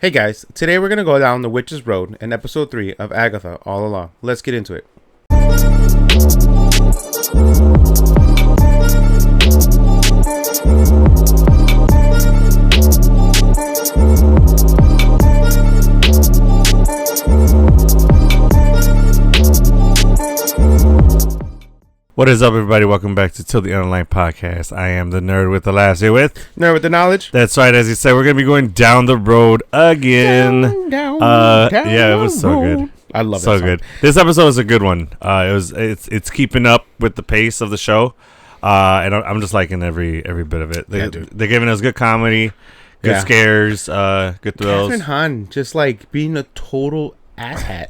Hey guys, today we're going to go down the Witch's Road in episode 3 of Agatha All Along. Let's get into it. What is up, everybody? Welcome back to Till the Underline Podcast. I am the nerd with the laughs here with Nerd with the knowledge. That's right, as you said, we're going to be going down the road again. Down yeah, it was so good. I love it. So good. This episode is a good one. It's keeping up with the pace of the show, and I'm just liking every bit of it. They're giving us good comedy, good scares, good thrills. Catherine Hahn just like being a total asshat.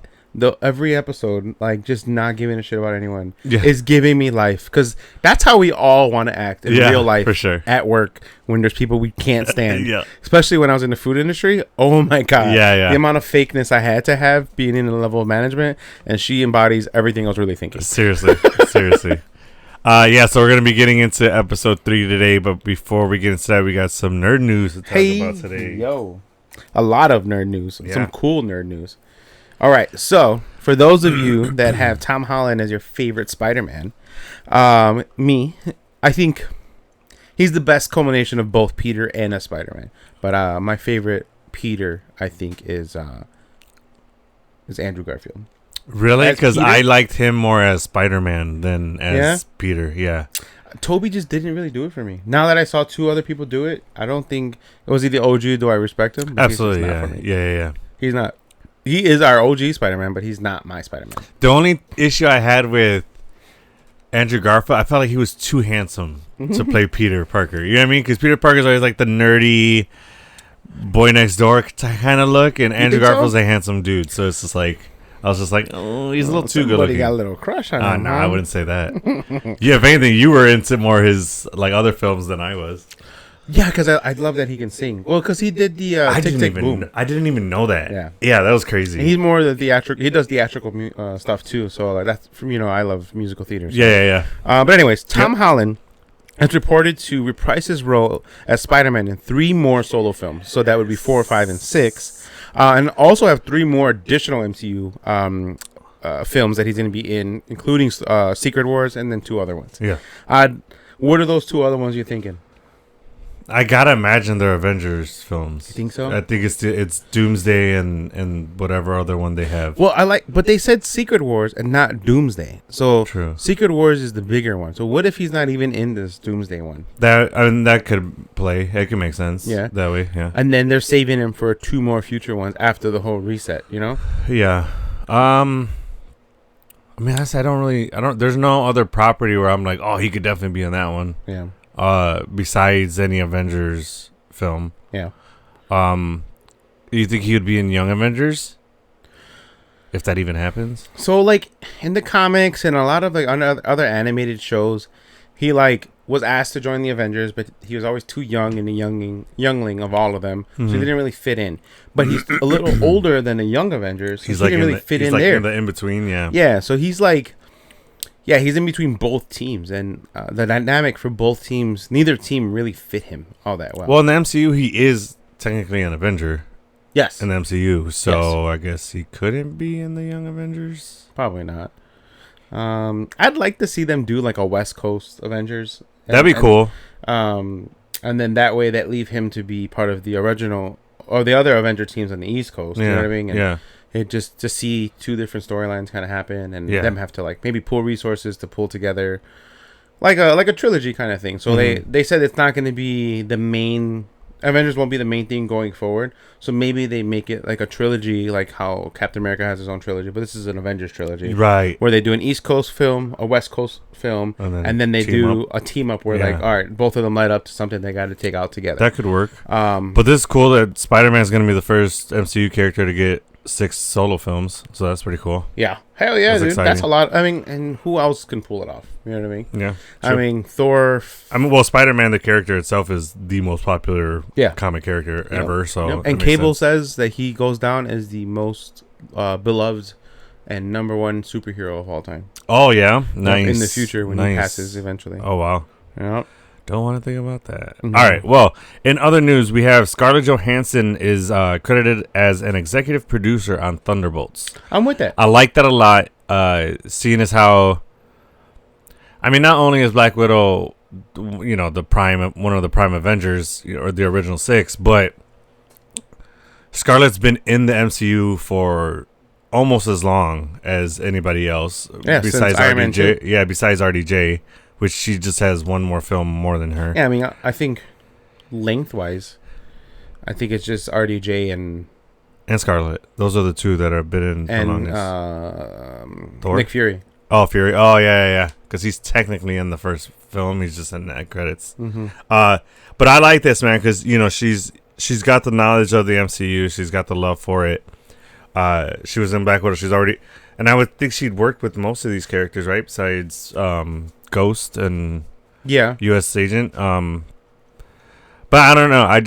Every episode, like just not giving a shit about anyone, is giving me life, because that's how we all want to act in real life, for sure. At work, when there's people we can't stand. Yeah. Especially when I was in the food industry. Oh my god. Yeah. The amount of fakeness I had to have being in the level of management, and she embodies everything I was really thinking. Seriously. So we're gonna be getting into episode 3 today, but before we get into that, we got some nerd news to talk about today. A lot of nerd news. Some cool nerd news. All right, so for those of you that have Tom Holland as your favorite Spider-Man, I think he's the best culmination of both Peter and a Spider-Man. But my favorite Peter, I think, is Andrew Garfield. Really? Because I liked him more as Spider-Man than as Peter. Yeah. Toby just didn't really do it for me. Now that I saw 2 other people do it, I don't think was he the OG. Do I respect him? But absolutely, yeah. He's not. He is our OG Spider-Man, but he's not my Spider-Man. The only issue I had with Andrew Garfield, I felt like he was too handsome to play Peter Parker. You know what I mean? Because Peter Parker's always like the nerdy boy next door kind of look, and Andrew Garfield's a handsome dude. So it's just like, I was just like, oh, he's a little too good looking. Got a little crush on him. No, I wouldn't say that. Yeah, if anything, you were into more his like other films than I was. Yeah, because I love that he can sing. Well, because he did the Tick Tick Boom. I didn't even know that. Yeah, that was crazy. And he's more the theatrical. He does theatrical stuff too. So like that's from I love musical theater. So. Yeah. But anyways, Tom Holland has reported to reprise his role as Spider-Man in 3 more solo films. So that would be 4, 5, and 6, and also have 3 more additional MCU films that he's going to be in, including Secret Wars and then 2 other ones. Yeah. What are those 2 other ones you're thinking? I gotta imagine they're Avengers films. You think so? I think it's Doomsday and whatever other one they have. Well, but they said Secret Wars and not Doomsday. So true. Secret Wars is the bigger one. So what if he's not even in this Doomsday one? That could play. It could make sense. Yeah, that way. Yeah. And then they're saving him for 2 more future ones after the whole reset. Yeah. I mean, I don't. There's no other property where I'm like, oh, he could definitely be in that one. Yeah. Besides any Avengers film. Yeah. You think he would be in Young Avengers? If that even happens? So, like, in the comics and a lot of, like, other animated shows, he, like, was asked to join the Avengers, but he was always too young and the youngling of all of them, so he didn't really fit in. But he's a little older than the Young Avengers, so he didn't really fit in there. He's like in the in-between, yeah. Yeah, so he's like... Yeah, he's in between both teams, and the dynamic for both teams, neither team really fit him all that well. Well, in the MCU, he is technically an Avenger. Yes. In the MCU, so I guess he couldn't be in the Young Avengers? Probably not. I'd like to see them do like a West Coast Avengers. That'd be cool. And then that way that leave him to be part of the original, or the other Avenger teams on the East Coast, you know what I mean? And it just to see 2 different storylines kind of happen, and them have to like maybe pull resources to pull together, like a trilogy kind of thing. So they said it's not going to be the main Avengers, won't be the main thing going forward. So maybe they make it like a trilogy, like how Captain America has his own trilogy, but this is an Avengers trilogy, right? Where they do an East Coast film, a West Coast film, and then they do a team up where like, all right, both of them light up to something they got to take out together. That could work. But this is cool that Spider-Man is going to be the first MCU character to get 6 solo films, so that's pretty cool. Yeah, hell yeah, dude. Exciting. That's a lot. I mean, and who else can pull it off? You know what I mean? Yeah. Sure. I mean, Thor. Well, Spider-Man, the character itself, is the most popular comic character ever. So, and Cable says that he goes down as the most beloved and #1 superhero of all time. Oh yeah, nice. In the future when he passes eventually. Oh wow. Yeah. Don't want to think about that. Mm-hmm. All right. Well, in other news, we have Scarlett Johansson is credited as an executive producer on Thunderbolts. I'm with that. I like that a lot. Seeing as how, I mean, not only is Black Widow, one of the prime Avengers or the original 6, but Scarlett's been in the MCU for almost as long as anybody else. Besides RDJ. Yeah, besides RDJ. Which she just has one more film more than her. Yeah, I mean, I think lengthwise, I think it's just RDJ and Scarlett. Those are the two that have been in the longest. Thor? Nick Fury. Oh, Fury. Oh, yeah. Because he's technically in the first film. He's just in the credits. Mm-hmm. But I like this, man, because she's got the knowledge of the MCU. She's got the love for it. She was in Black Widow. She's already, and I would think she'd worked with most of these characters, right? Besides Ghost and U.S. Agent. But I don't know. I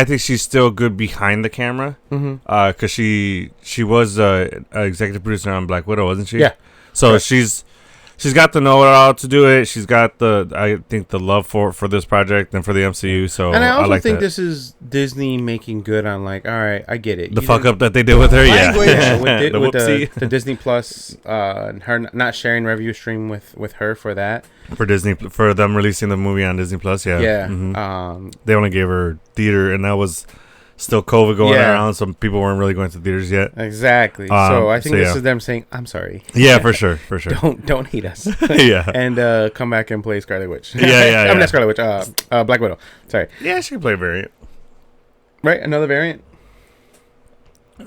think she's still good behind the camera. Because she was an executive producer on Black Widow, wasn't she? Yeah. So right. She's got the know-how to do it. She's got the love for this project and for the MCU. So and I also like think this is Disney making good on all right, I get it. The fuck up that they did with her, with the Disney Plus, her not sharing revenue stream with her for that. For them releasing the movie on Disney Plus, yeah. Yeah. Mm-hmm. They only gave her theater, and that was still COVID going around. Some people weren't really going to theaters yet. Exactly. So I think this is them saying, "I'm sorry." Yeah, for sure. Don't hate us. Yeah. And come back and play Scarlet Witch. Yeah. I mean, not Scarlet Witch. Black Widow. Sorry. Yeah, she can play a variant. Right, another variant.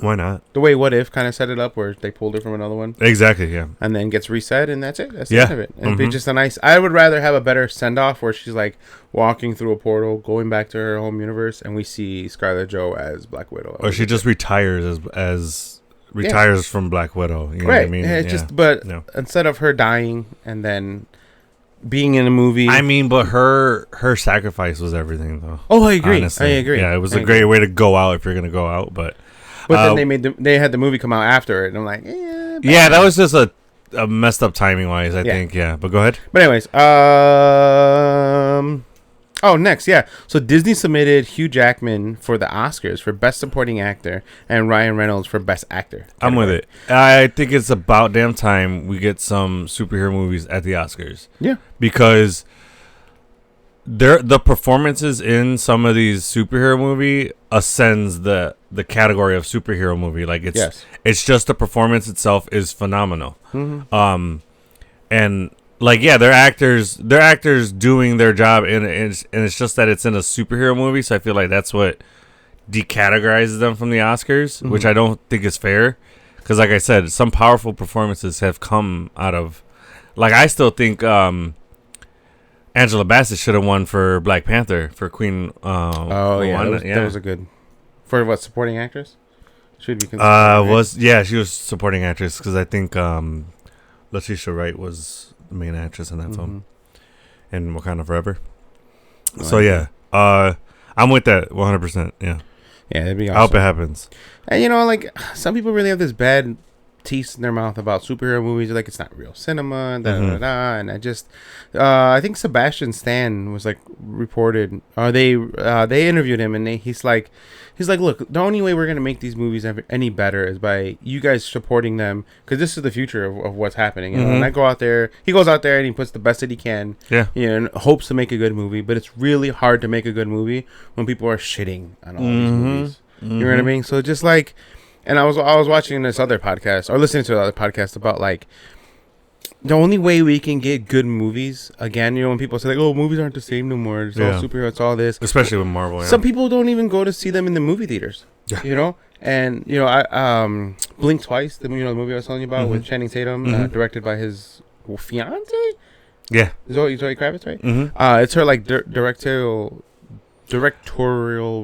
Why not? The way What If kind of set it up, where they pulled her from another one. Exactly. Yeah. And then gets reset, and that's it. That's the end of it. And be just a nice. I would rather have a better send off where she's like walking through a portal, going back to her home universe, and we see Scarlett Jo as Black Widow. Or she just retires as retires from Black Widow. You know what I mean? Yeah, instead of her dying and then being in a movie. I mean, but her sacrifice was everything, though. Oh, I agree. Honestly. I agree. Yeah, it was a great way to go out if you're gonna go out, but then they had the movie come out after it, and I'm like, yeah, that was just a messed up timing wise, I think. Yeah, but go ahead. But anyways, next, so Disney submitted Hugh Jackman for the Oscars for Best Supporting Actor and Ryan Reynolds for Best Actor. I'm with it. I think it's about damn time we get some superhero movies at the Oscars. Yeah, because the performances in some of these superhero movie ascends the category of superhero movie. Like it's just the performance itself is phenomenal. Mm-hmm. And like they're actors doing their job, and it's just that it's in a superhero movie. So I feel like that's what decategorizes them from the Oscars, which I don't think is fair. Because like I said, some powerful performances have come out of. Like I still think. Angela Bassett should have won for Black Panther for Queen. That was a good. For what, supporting actress? Should be considered. She was supporting actress because I think Letitia Wright was the main actress in that film, in Wakanda Forever. I'm with that 100%. Yeah, that'd be awesome. I hope it happens. And some people really have this bad taste in their mouth about superhero movies, like it's not real cinema, and I think Sebastian Stan was like reported, they interviewed him, and he's like, look, the only way we're gonna make these movies any better is by you guys supporting them, because this is the future of what's happening. And he goes out there and he puts the best that he can, and hopes to make a good movie, but it's really hard to make a good movie when people are shitting on all these movies. You know what I mean? So just like. And I was watching this other podcast, or listening to another podcast about like the only way we can get good movies again. When people say like, "Oh, movies aren't the same no more. It's all superhero. It's all this." Especially with Marvel. Some people don't even go to see them in the movie theaters. Yeah. And I Blink Twice, the movie I was telling you about with Channing Tatum, directed by his fiance. Yeah, Zoe Kravitz, right? It's her like directorial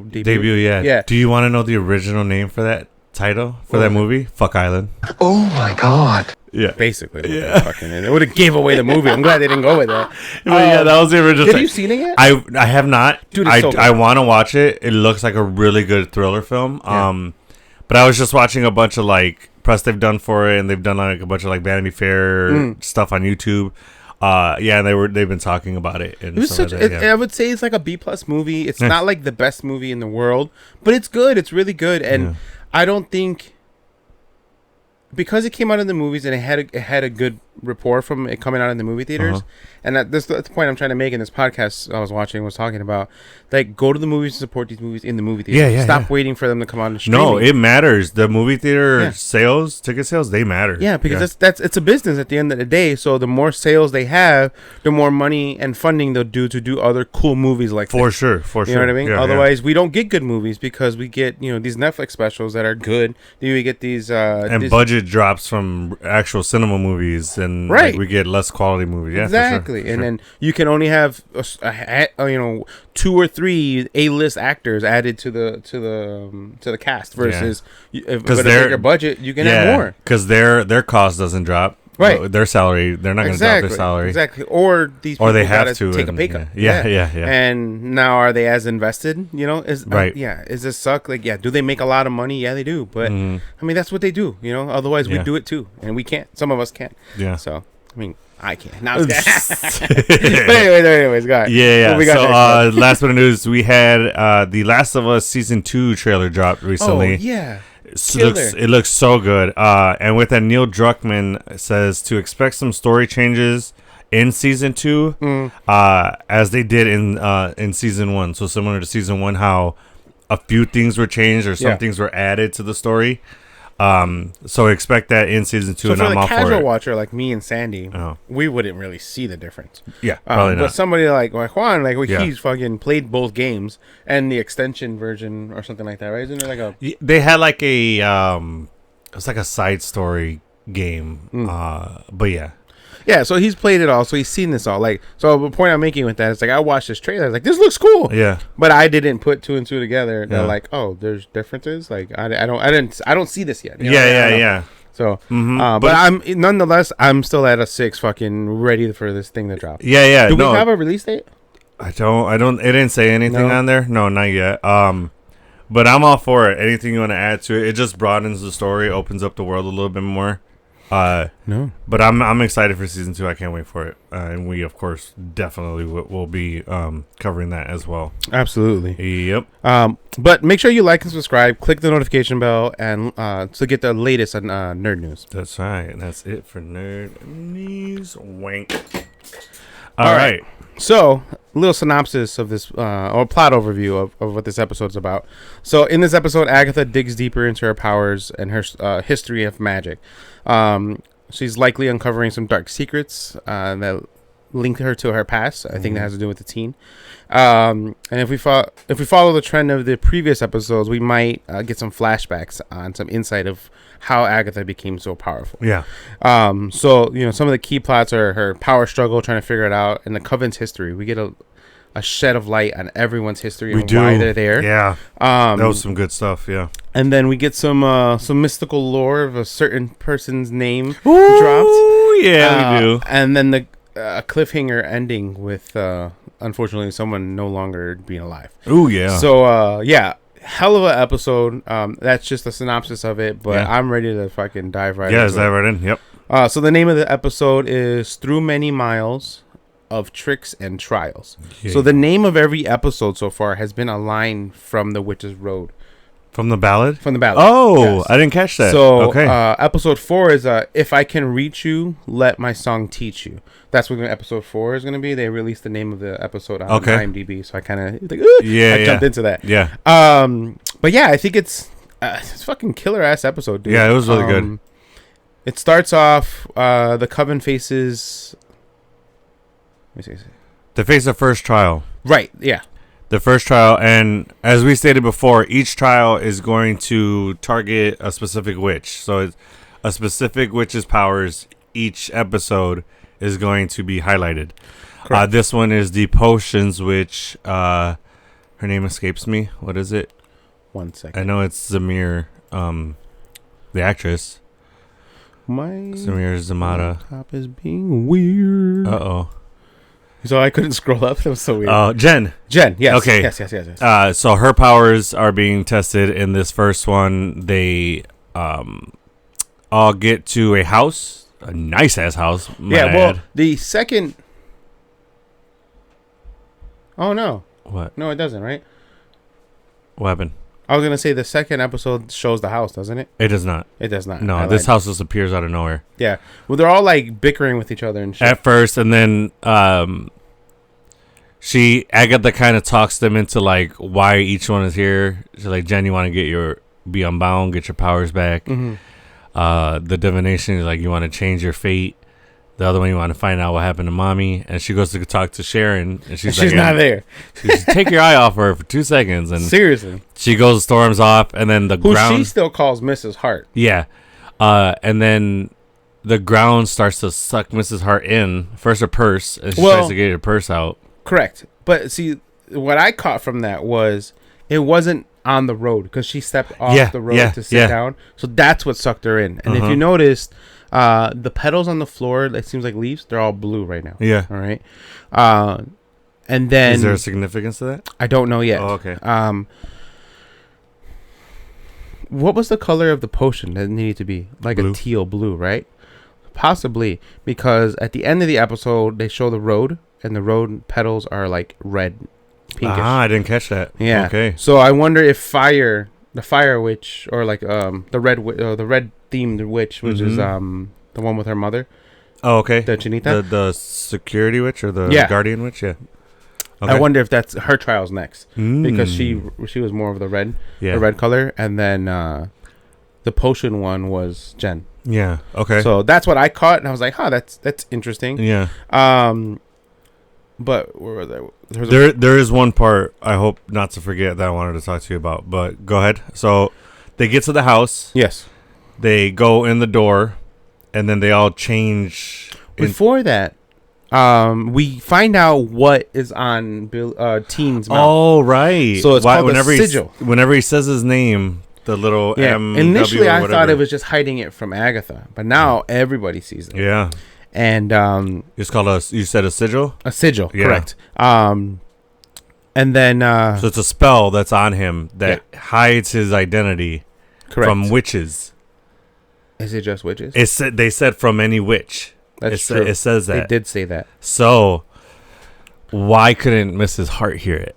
debut. Yeah. Do you want to know the original name for that title for that movie? Fuck Island. Oh my god. Yeah, basically. It would have gave away the movie. I'm glad they didn't go with that. That was the original. Have you seen it yet? I have not. Dude, I want to watch it. It looks like a really good thriller film. But I was just watching a bunch of like press they've done for it, and they've done like a bunch of like Vanity Fair stuff on YouTube. they've been talking about it. And it was such. Like I would say it's like a B+ movie. It's not like the best movie in the world, but it's good. It's really good, and I don't think. Because it came out in the movies and it had a good rapport from it coming out in the movie theaters, and that's the point I'm trying to make in this podcast I was talking about, like, go to the movies and support these movies in the movie theater. Stop waiting for them to come out in streaming. No, it matters. The movie theater sales, ticket sales, they matter. Yeah, because that's it's a business at the end of the day. So the more sales they have, the more money and funding they'll do to do other cool movies like for sure. You know what I mean? Otherwise, we don't get good movies because we get these Netflix specials that are good. Then we get these and budget drops from actual cinema movies, and we get less quality movies. Yeah, exactly. For sure. And then you can only have 2 or 3 A-list actors added to the cast versus because with a bigger budget you can have more because their cost doesn't drop. Right, their salary, they're not going to drop their salary. Exactly, or these people they have to take a pay cut. Yeah. And now are they as invested? Is this suck? Like, do they make a lot of money? Yeah, they do. But I mean, that's what they do. Otherwise we do it too, and we can't. Some of us can't. Yeah. So I mean, I can't. Now, but anyways, go ahead. Yeah. So last bit of news, we had The Last of Us Season 2 trailer dropped recently. Oh yeah. It looks so good. And with that, Neil Druckmann says to expect some story changes in season 2, as they did in season 1. So similar to season 1, how a few things were changed or some things were added to the story. So expect that in season 2, so and for I'm the all for it. casual watcher like me and Sandy, we wouldn't really see the difference. Yeah, probably not. But somebody like Juan, he's fucking played both games and the extension version or something like that, right? Isn't there like a? They had like a it was like a side story game, but yeah. Yeah, so he's played it all, so he's seen this all. Like, so the point I'm making with that is, like, I watched this trailer, I was like, this looks cool. Yeah. But I didn't put 2 and 2 together. They're like, oh, there's differences. Like, I don't see this yet. Yeah. So, but I'm nonetheless, I'm still at a 6, fucking ready for this thing to drop. Yeah. Do we have a release date? I don't. It didn't say anything on there. No, not yet. But I'm all for it. Anything you want to add to it, it just broadens the story, opens up the world a little bit more. But I'm excited for season 2. I can't wait for it, and we of course definitely will be covering that as well. Absolutely. Yep. But make sure you like and subscribe. Click the notification bell and to get the latest on nerd news. That's right. And that's it for nerd news. Wank. All right. So, a little synopsis of this, or plot overview of what this episode's about. So, in this episode, Agatha digs deeper into her powers and her history of magic. She's likely uncovering some dark secrets that link her to her past. I think that has to do with the teen. And if we follow the trend of the previous episodes, we might get some flashbacks on some insight of how Agatha became so powerful. Yeah. So, some of the key plots are her power struggle, trying to figure it out, and the Coven's history. We get a shed of light on everyone's history and why they're there. Yeah. That was some good stuff, yeah. And then we get some mystical lore of a certain person's name dropped. Yeah, we do. And then the cliffhanger ending with, unfortunately, someone no longer being alive. Oh, yeah. So, hell of an episode. That's just a synopsis of it, but I'm ready to fucking dive right in. Yeah, dive right in. Yep. So the name of the episode is Through Many Miles of Tricks and Trials. Yeah. So the name of every episode so far has been a line from The Witch's Road. From the ballad? From the ballad. Oh, yes. I didn't catch that. So, okay. Episode 4 is If I Can Reach You, Let My Song Teach You. That's what episode 4 is going to be. They released the name of the episode on IMDb, so I kind of jumped into that. Yeah. But yeah, I think it's fucking killer ass episode, dude. Yeah, it was really good. It starts off the Coven faces. Let me see. They face the first trial. Right. Yeah. The first trial, and as we stated before, each trial is going to target a specific witch. So it's a specific witch's powers. Each episode is going to be highlighted. This one is the potions witch. Her name escapes me. What is it? 1 second. I know it's Zamir, the actress. Zamir Zamata. Top is being weird. Uh-oh. So I couldn't scroll up. That was so weird. Jen, yes. Okay. Yes. So her powers are being tested in this first one. They all get to a house, a nice ass house. Yeah, well, the second. Oh no! What? No, it doesn't. Right? What happened? I was gonna say the second episode shows the house, doesn't it? It does not. It does not. No, this house just appears out of nowhere. Yeah. Well, they're all like bickering with each other and shit. At first, and then Agatha kind of talks them into like why each one is here. She's like, Jen, you want to be unbound, get your powers back. Mm-hmm. The divination is like, you want to change your fate. The other one, you want to find out what happened to mommy. And she goes to talk to Sharon, and she's like, not there. She's take your eye off her for 2 seconds, and seriously, she goes, storms off, and then the ground. She still calls Mrs. Hart. Yeah, and then the ground starts to suck Mrs. Hart in. First her purse, and she tries to get her purse out. Correct, but see, what I caught from that was it wasn't on the road because she stepped off the road to sit down. So that's what sucked her in. And if you noticed. The petals on the floor, that seems like leaves, they're all blue right now. Yeah. All right. And then... Is there a significance to that? I don't know yet. Oh, okay. What was the color of the potion that it needed to be? Like blue. A teal blue, right? Possibly, because at the end of the episode, they show the road, and the road petals are like red, pinkish. I didn't catch that. Yeah. Okay. So I wonder if the fire witch, or like the red themed witch, which is the one with her mother. Oh, okay. The Chinita, the security witch or the guardian witch. Yeah. Okay. I wonder if that's her trials next because she was more of the red color, and then the potion one was Jen. Yeah. Okay. So that's what I caught, and I was like, that's interesting. Yeah. But where was I? There is one part I hope not to forget that I wanted to talk to you about. But go ahead. So they get to the house. Yes. They go in the door, and then they all change. Before that, we find out what is on Teen's mouth. Oh, right. So it's called a sigil. Whenever he says his name, the little M. Initially, I thought it was just hiding it from Agatha, but now everybody sees it. Yeah. And it's called you said a sigil? A sigil, correct. And then so it's a spell that's on him that hides his identity from witches. Is it just witches? They said from any witch. That's true. It says that. They did say that. So why couldn't Mrs. Hart hear it?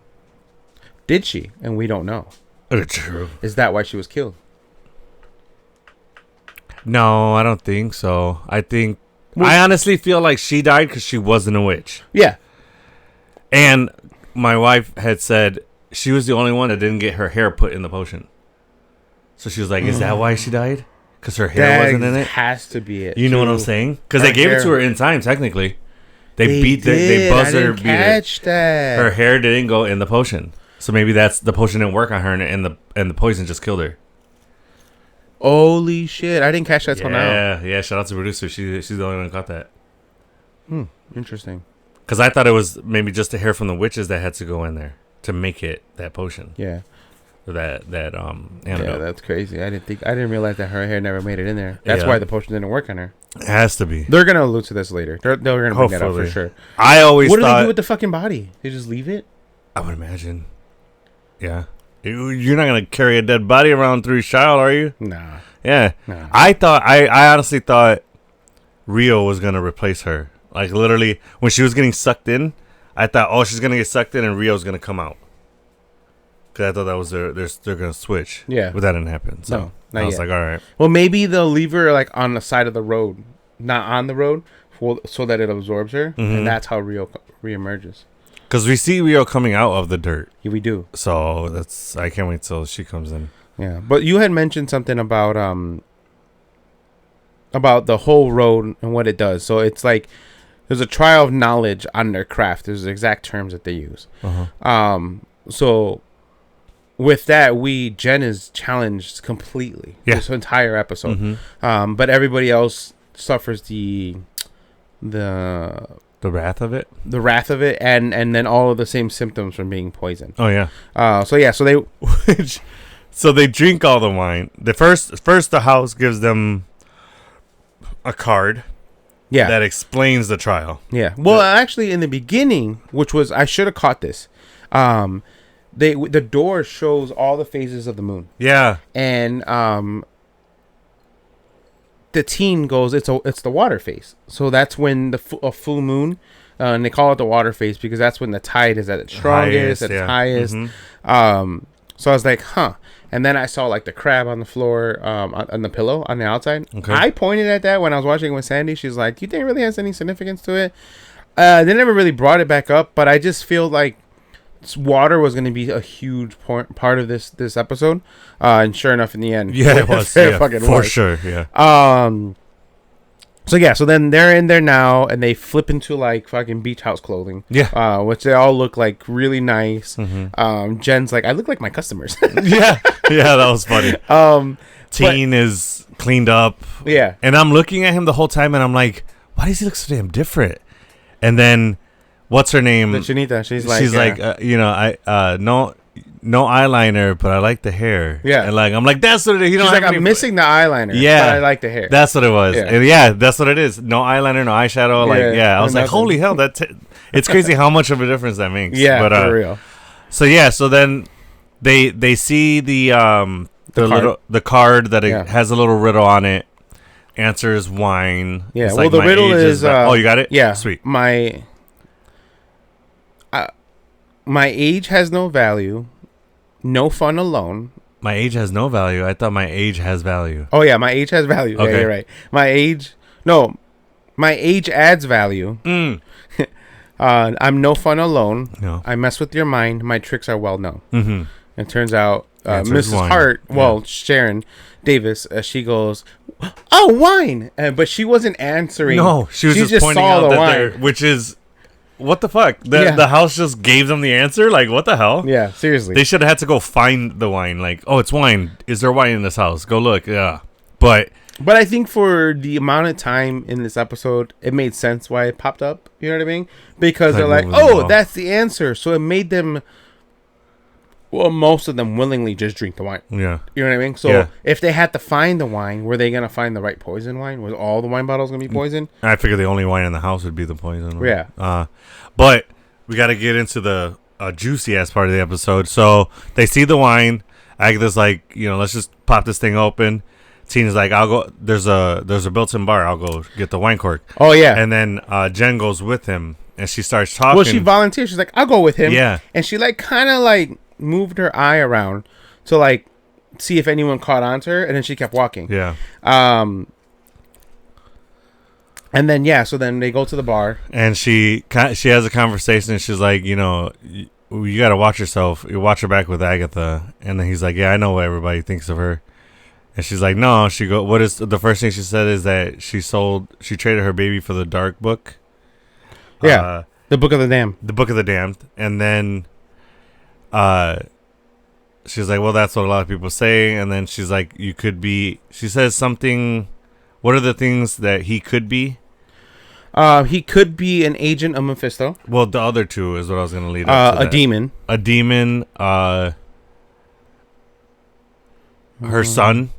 Did she? And we don't know. True. Is that why she was killed? No, I don't think so. I honestly feel like she died because she wasn't a witch. Yeah. And my wife had said she was the only one that didn't get her hair put in the potion. So she was like, is that why she died? Because her hair wasn't in it? Has to be it. You know what I'm saying? Because they gave it to her in time, technically. They buzzed her. Catch that. Her hair didn't go in the potion. So maybe that's the potion didn't work on her and the poison just killed her. Holy shit! I didn't catch that till now. Yeah. Shout out to the producer. She's the only one who caught that. Interesting. Because I thought it was maybe just the hair from the witches that had to go in there to make it that potion. Yeah. Or that antidote. Yeah, that's crazy. I didn't realize that her hair never made it in there. That's why the potion didn't work on her. It has to be. They're gonna allude to this later. They're gonna bring that up for sure. I always. What do they do with the fucking body? They just leave it? I would imagine. Yeah. You're not gonna carry a dead body around through Shield, are you? Nah. Yeah. Nah. I honestly thought Rio was gonna replace her. Like literally, when she was getting sucked in, I thought, she's gonna get sucked in and Rio's gonna come out. Cause I thought that was they're gonna switch. Yeah. But that didn't happen. So I was like, all right. Well, maybe they'll leave her like on the side of the road, not on the road, so that it absorbs her, and that's how Rio reemerges. Because we see Rio coming out of the dirt. Yeah, we do. So I can't wait till she comes in. Yeah, but you had mentioned something about the whole road and what it does. So it's like there's a trial of knowledge on their craft. There's the exact terms that they use. So with that, Jen is challenged completely this entire episode. But everybody else suffers the wrath of it. The wrath of it, and then all of the same symptoms from being poisoned. Oh yeah. So they drink all the wine. First the house gives them a card. Yeah. That explains the trial. Yeah. Well, actually, in the beginning, which was I should have caught this. The door shows all the phases of the moon. Yeah. And the teen goes, it's the water phase. So that's when a full moon, and they call it the water phase because that's when the tide is at its strongest, at its highest. So I was like, huh. And then I saw like the crab on the floor, on the pillow on the outside. Okay. I pointed at that when I was watching it with Sandy. She's like, do you think it really has any significance to it? They never really brought it back up, but I just feel like water was going to be a huge part of this episode. And sure enough, in the end, it was. For sure. Yeah. So then they're in there now, and they flip into like fucking beach house clothing. Yeah. Which they all look like really nice. Jen's like, I look like my customers. Yeah, that was funny. Teen is cleaned up. Yeah. And I'm looking at him the whole time, and I'm like, why does he look so damn different? And then, what's her name? The Chinita. She's like, no eyeliner, but I like the hair. Yeah. And like, I'm like, that's what it is. She's like, I'm missing the eyeliner. Yeah. But I like the hair. That's what it was. Yeah. And that's what it is. No eyeliner, no eyeshadow. I was like, holy hell, it's crazy how much of a difference that makes. Yeah, but, for real. So then they see the card that it has a little riddle on it. Answers wine. Yeah. It's well, like, the riddle is oh, you got it? Yeah. Sweet. My age has no value. No fun alone. My age has no value. I thought my age has value. Oh yeah, my age has value. Okay. Yeah, you're right. My age adds value. I'm no fun alone. No. I mess with your mind. My tricks are well known. Mm-hmm. It turns out Mrs. Hart, Sharon Davis, she goes, oh, wine. But she wasn't answering. No, she was just pointing out that which is, what the fuck? The house just gave them the answer? Like, what the hell? Yeah, seriously. They should have had to go find the wine. Like, oh, it's wine. Is there wine in this house? Go look. Yeah. But I think for the amount of time in this episode, it made sense why it popped up. You know what I mean? Because they're like, oh, that's the answer. So it made them, most of them willingly just drink the wine. Yeah. You know what I mean? So if they had to find the wine, were they going to find the right poison wine? Was all the wine bottles going to be poison? I figured the only wine in the house would be the poison one. Yeah. But we got to get into the juicy ass part of the episode. So they see the wine. Agatha's like, let's just pop this thing open. Tina's like, I'll go. There's a built-in bar. I'll go get the wine cork. Oh yeah. And then Jen goes with him, and she starts talking. Well, she volunteers. She's like, I'll go with him. Yeah. And she like kind of like moved her eye around to like see if anyone caught on to her, and then she kept walking. Yeah. And then so then they go to the bar, and she has a conversation, and she's like, you got to watch yourself. You watch her back with Agatha, and then he's like, yeah, I know what everybody thinks of her. And she's like, no. What is the first thing she said is that she traded her baby for the dark book. Yeah. The Book of the Damned. The Book of the Damned. And then she's like, well, that's what a lot of people say. And then she's like, she says something. What are the things that he could be? He could be an agent of Mephisto. Well, the other two is what I was going to lead up to. A demon. A demon. Her son.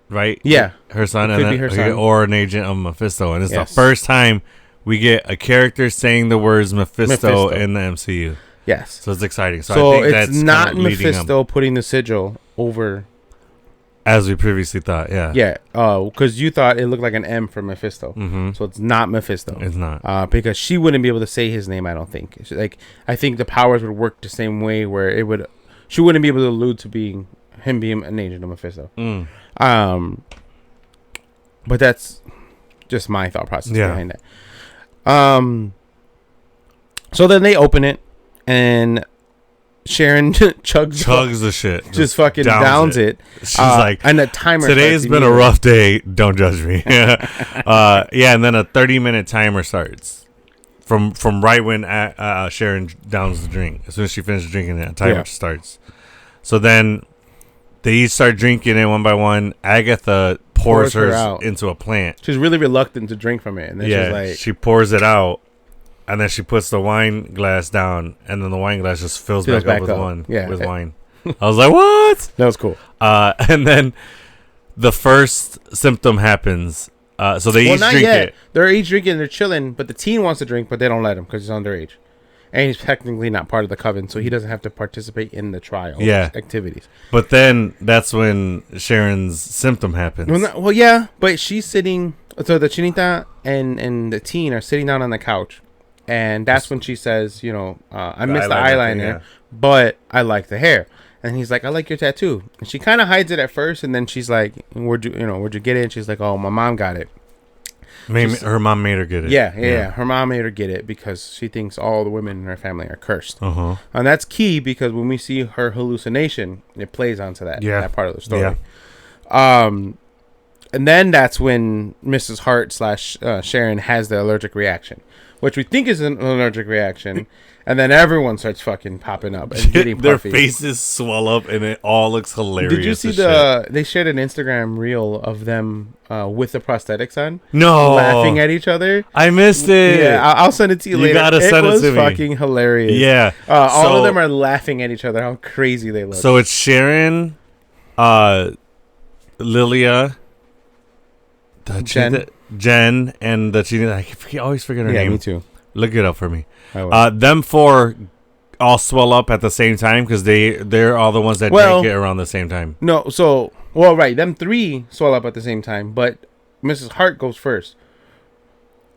Right? Yeah. Her son. Could be her son. Or an agent of Mephisto. And it's the first time we get a character saying the words Mephisto in the MCU. Yes. So it's exciting. So I think it's not Mephisto putting the sigil over. As we previously thought, yeah. Yeah. Because you thought it looked like an M for Mephisto. Mm-hmm. So it's not Mephisto. It's not. Because she wouldn't be able to say his name, I don't think. I think the powers would work the same way where she wouldn't be able to allude to being an agent of Mephisto. Mm. But that's just my thought process behind that. So then they open it, and Sharon chugs the shit. Just fucking downs it. She's like, and the timer. Today's been a rough day. Don't judge me. And then a 30-minute timer starts from right when Sharon downs the drink. As soon as she finishes drinking it, a timer starts. So then they each start drinking it one by one. Agatha pours hers out into a plant. She's really reluctant to drink from it. And then she's like, she pours it out. And then she puts the wine glass down, and then the wine glass just fills back up with wine. I was like, what? That was cool. And then the first symptom happens. So they each drink it. They're each drinking, they're chilling, but the teen wants to drink, but they don't let him because he's underage. and he's technically not part of the coven, so he doesn't have to participate in the trial activities. But then that's when Sharon's symptom happens. Well, yeah, but she's sitting. So the chinita and the teen are sitting down on the couch, and that's when she says, you know, I miss the eyeliner, but I like the hair. And he's like, I like your tattoo. And she kind of hides it at first, and then she's like, where'd you get it? And she's like, oh, my mom got it. Her mom made her get it. Yeah. Her mom made her get it because she thinks all the women in her family are cursed. And that's key because when we see her hallucination, it plays onto that part of the story. And then that's when Mrs. Hart / Sharon has the allergic reaction, which we think is an allergic reaction. And then everyone starts fucking popping up and getting puffy. Their faces swell up and it all looks hilarious. Did you see they shared an Instagram reel of them with the prosthetics on? No. Laughing at each other. I missed it. Yeah, I'll send it to you later. You gotta send it to me. It was fucking hilarious. Yeah. All of them are laughing at each other. How crazy they look. So it's Sharon, Lilia, Jen, and the cheating. I always forget her name. Yeah, me too. Look it up for me. Them four all swell up at the same time because they're all the ones that drink it around the same time. No, so right, them three swell up at the same time, but Mrs. Hart goes first.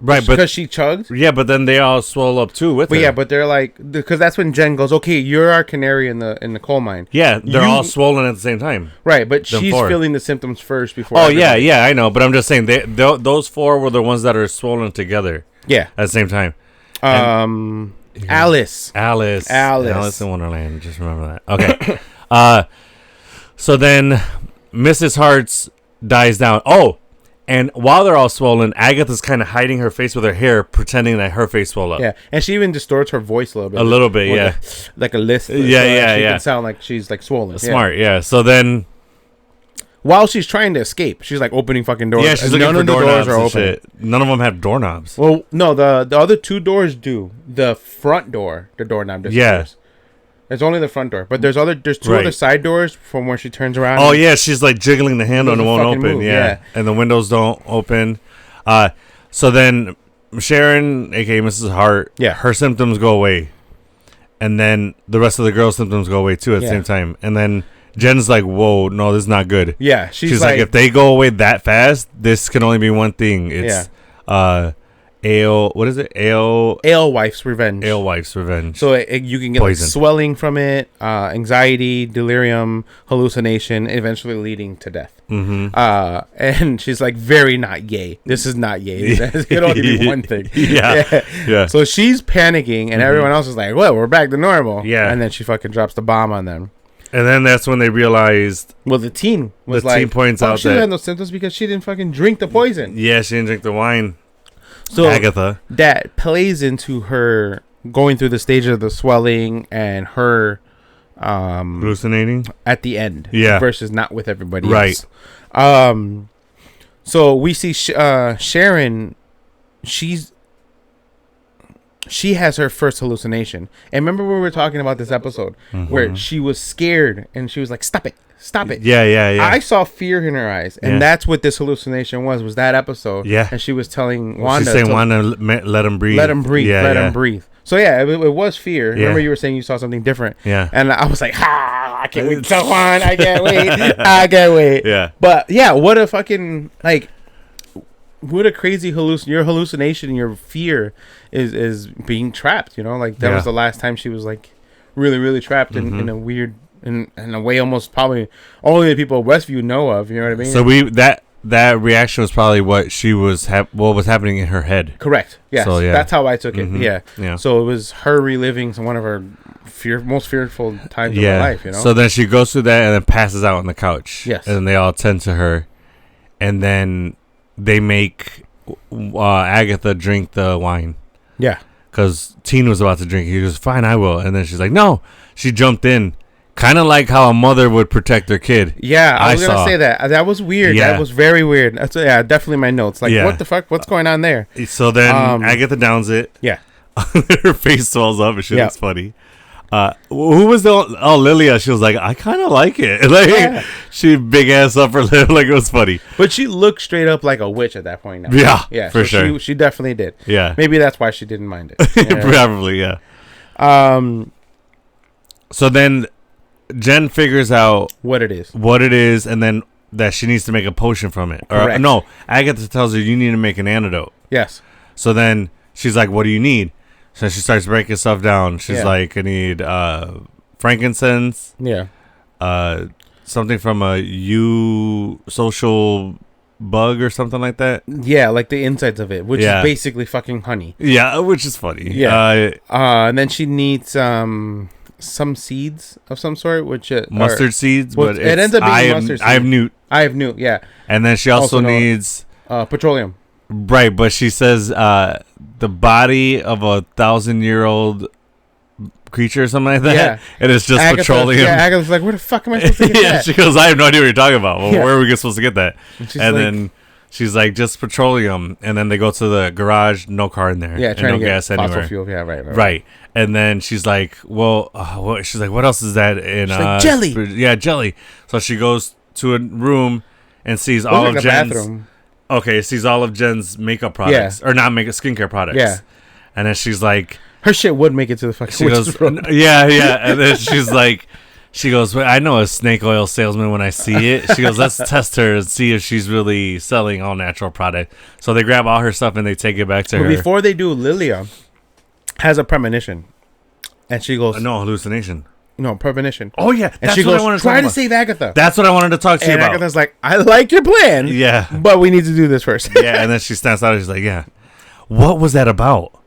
Right, but because she chugged. Yeah, but then they all swell up too with her. Yeah, but they're like, because that's when Jen goes, okay, you're our canary in the coal mine. Yeah, they're all swollen at the same time. Right, but she's feeling the symptoms first before. Oh yeah, I know, but I'm just saying those four were the ones that are swollen together. Yeah, at the same time. Alice in Wonderland. Just remember that. Okay. So then Mrs. Hart's dies down. Oh, and while they're all swollen, Agatha's kind of hiding her face with her hair, pretending that her face swelled up. Yeah, and she even distorts her voice a little bit. A little bit, yeah. Like a lisp. Yeah. She can sound like she's like swollen. Smart, yeah. So then, while she's trying to escape, she's like opening fucking doors. Yeah, she's looking for doors are open. Shit. None of them have doorknobs. Well, no, the other two doors do. The front door, the doorknob disappears. Yeah. It's only the front door, but there's two other side doors from where she turns around. Oh yeah, she's like jiggling the handle and it won't open. Move, yeah, and the windows don't open. So then Sharon, aka Mrs. Hart, her symptoms go away, and then the rest of the girls' symptoms go away too at the same time. And then Jen's like, "Whoa, no, this is not good." Yeah, she's like, if they go away that fast, this can only be one thing. It's Alewife's revenge. Alewife's revenge. So you can get like swelling from it, anxiety, delirium, hallucination, eventually leading to death. And she's like, very not yay. This is not yay. It could only be one thing. Yeah. So she's panicking, and everyone else is like, well, we're back to normal. Yeah. And then she fucking drops the bomb on them. And then that's when they realized. Well, the teen was the teen points out she had no symptoms because she didn't fucking drink the poison. Yeah, she didn't drink the wine. So Agatha, that plays into her going through the stage of the swelling and her hallucinating at the end, versus not with everybody else. So we see Sharon. She has her first hallucination, and remember we were talking about this episode where she was scared and she was like, "Stop it." Yeah. I saw fear in her eyes, and that's what this hallucination was that episode. Yeah, and she was telling Wanda, she's saying, "Wanda, let him breathe. Let him breathe." So yeah, it was fear. Yeah. Remember you were saying you saw something different. Yeah, and I was like, I can't wait to tell Juan. I can't wait. Yeah, but yeah, what a fucking what a crazy your hallucination and your fear is being trapped. You know, like that was the last time she was like really, really trapped in a weird. In a way, almost probably only the people of Westview know of. You know what I mean? So that reaction was probably what she was what was happening in her head. Correct. Yes. So, that's how I took it. Yeah. So it was her reliving one of her most fearful times of her life. You know. So then she goes through that and then passes out on the couch. Yes. And then they all tend to her, and then they make Agatha drink the wine. Yeah. Because Teen was about to drink. He goes, "Fine, I will." And then she's like, "No." She jumped in. Kind of like how a mother would protect her kid. Yeah, I was going to say that. That was weird. Yeah. That was very weird. That's definitely my notes. Like, what the fuck? What's going on there? So then Agatha downs it. Yeah. Her face swells up and shit. It's funny. Who was Lilia? She was like, I kind of like it. Like, she big ass upper lip. Like, it was funny. But she looked straight up like a witch at that point now. Yeah, for sure. She definitely did. Yeah. Maybe that's why she didn't mind it. Probably, yeah. So then Jen figures out what it is, and then that she needs to make a potion from it. Correct. Or no, Agatha tells her you need to make an antidote. Yes. So then she's like, what do you need? So she starts breaking stuff down. She's like, I need frankincense. Yeah. Something from a social bug or something like that. Yeah, like the insides of it, which is basically fucking honey. Yeah, which is funny. Yeah. And then she needs some seeds of some sort, which mustard seeds, but it ends up being mustard seeds. I have newt, yeah. And then she also needs petroleum. Right, but she says the body of 1,000-year-old creature or something like that. Yeah. And it's just petroleum. Yeah, Agatha's like, where the fuck am I supposed to get that? She goes, I have no idea what you're talking about. Well, where are we supposed to get that? And then she's like, just petroleum. And then they go to the garage, no car in there. Yeah, trying to get gas fossil anywhere. Fuel. Yeah, right. And then she's like, well, she's like, what else is that in? She's like, jelly. Yeah, jelly. So she goes to a room and sees all of Jen's. Bathroom. Okay, sees all of Jen's makeup products. Or not makeup, skincare products. Yeah. And then she's like, her shit would make it to the fucking witch's room. Yeah. And then she's like, she goes, well, I know a snake oil salesman when I see it. She goes, let's test her and see if she's really selling all natural product. So they grab all her stuff and they take it back to her. Before they do, Lilia has a premonition. And she goes, no, hallucination. No, premonition. Oh, yeah. And she goes, try to save Agatha. That's what I wanted to talk to you about. And Agatha's like, I like your plan. Yeah. But we need to do this first. Yeah, and then she stands out and she's like, yeah. What was that about?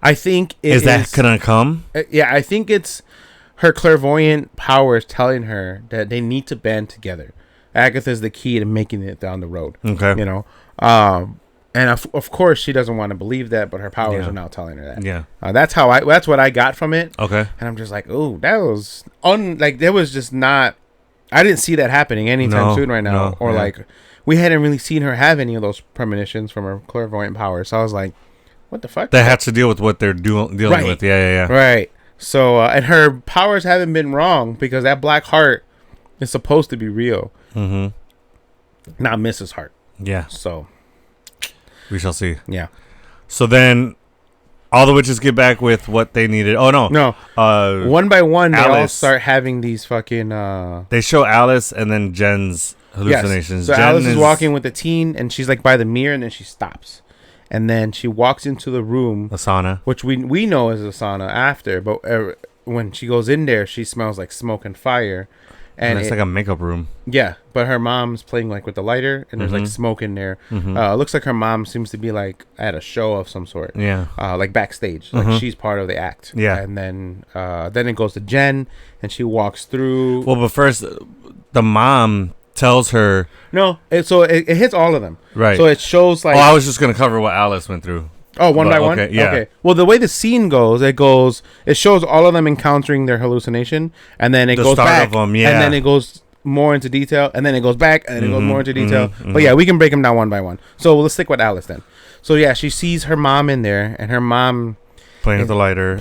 I think is that gonna come? Yeah, I think it's her clairvoyant powers telling her that they need to band together. Agatha's the key to making it down the road. Okay, you know, and of course she doesn't want to believe that, but her powers are now telling her that. Yeah, that's what I got from it. Okay, and I'm just like, oh, that was there was just not. I didn't see that happening anytime soon right now, or like we hadn't really seen her have any of those premonitions from her clairvoyant powers. So I was like, what the fuck? That has to deal with what they're dealing with. Yeah. Right. So, and her powers haven't been wrong because that black heart is supposed to be real. Mm-hmm. Not Mrs. Hart. Yeah. So, we shall see. Yeah. So then, all the witches get back with what they needed. Oh, no. One by one, Alice. They all start having these fucking... They show Alice and then Jen's hallucinations. Yes. So Alice is walking with the teen, and she's like by the mirror, and then she stops. And then she walks into the room. A sauna. Which we know is a sauna after. But when she goes in there, she smells like smoke and fire. And it's like a makeup room. Yeah, but her mom's playing like with the lighter, and there's like smoke in there. Looks like her mom seems to be like at a show of some sort. Yeah, like backstage, like she's part of the act. Yeah, and then it goes to Jen, and she walks through. Well, but first, the mom tells her no. It hits all of them. Right. So it shows like. Oh, I was just gonna cover what Alice went through. Oh, one by one? Okay, yeah. Okay. Well, the way the scene goes, it shows all of them encountering their hallucination, and then it goes back, and then it goes more into detail, and then it goes back, and then it goes more into detail. But yeah, we can break them down one by one. So let's stick with Alice then. So yeah, she sees her mom in there, and her mom playing with the lighter,